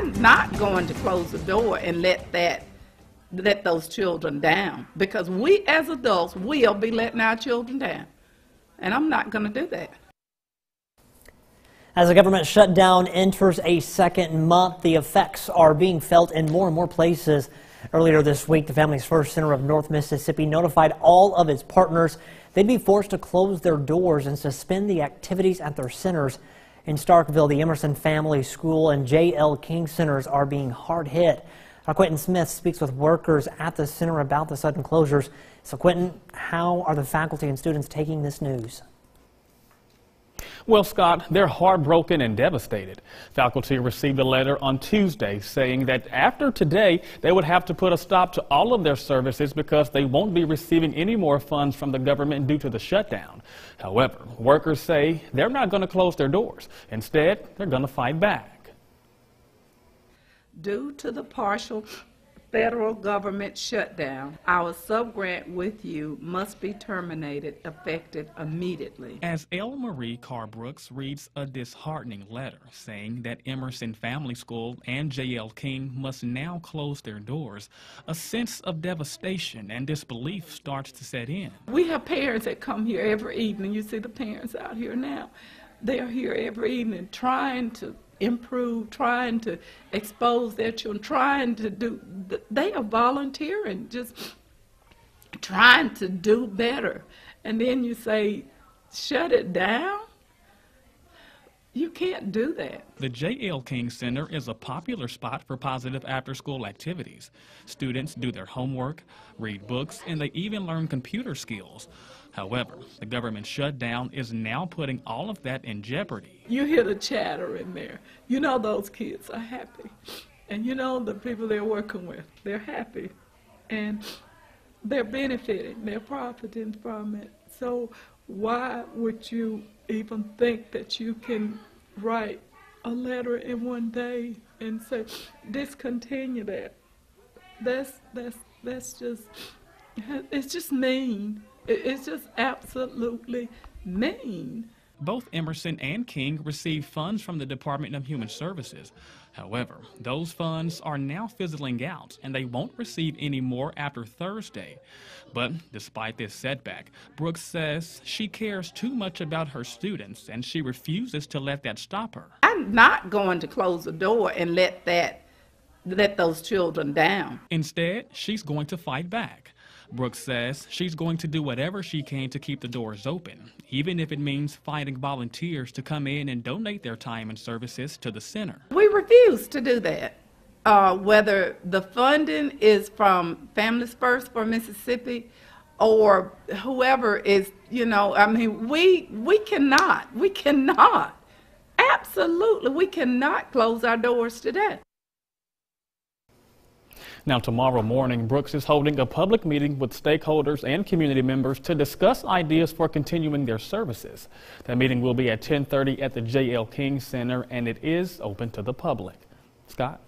I'm not going to close the door and let those children down, because we as adults will be letting our children down, and I'm not going to do that. As the government shutdown enters a second month, the effects are being felt in more and more places. Earlier this week, the Families First Center of North Mississippi notified all of its partners they'd be forced to close their doors and suspend the activities at their centers. In Starkville, the Emerson Family School and J.L. King centers are being hard hit. Our Quentin Smith speaks with workers at the center about the sudden closures. So, Quentin, how are the faculty and students taking this news? Well, Scott, they're heartbroken and devastated. Faculty received a letter on Tuesday saying that after today, they would have to put a stop to all of their services because they won't be receiving any more funds from the government due to the shutdown. However, workers say they're not going to close their doors. Instead, they're going to fight back. Due to the partial federal government shutdown, our subgrant with you must be terminated effective immediately. As L. Marie Carr Brooks reads a disheartening letter saying that Emerson Family School and J.L. King must now close their doors, a sense of devastation and disbelief starts to set in. We have parents that come here every evening. You see the parents out here now. They're here every evening trying to improve, trying to expose their children, trying to do, they are volunteering, just trying to do better. And then you say, shut it down? You can't do that. The J.L. King Center is a popular spot for positive after-school activities. Students do their homework, read books, and they even learn computer skills. However, the government shutdown is now putting all of that in jeopardy. You hear the chatter in there. You know those kids are happy. And you know the people they're working with, they're happy. And they're benefiting, they're profiting from it. So why would you even think that you can write a letter in one day and say, discontinue that? That's just, it's just mean. It's just absolutely mean. Both Emerson and King received funds from the Department of Human Services. However, those funds are now fizzling out and they won't receive any more after Thursday. But despite this setback, Brooks says she cares too much about her students and she refuses to let that stop her. I'm not going to close the door and let those children down. Instead, she's going to fight back. Brooks says she's going to do whatever she can to keep the doors open, even if it means finding volunteers to come in and donate their time and services to the center. We refuse to do that. Whether the funding is from Families First for Mississippi or whoever is, I mean, we cannot, absolutely, we cannot close our doors today. Now, tomorrow morning, Brooks is holding a public meeting with stakeholders and community members to discuss ideas for continuing their services. That meeting will be at 10:30 at the J.L. King Center, and it is open to the public. Scott?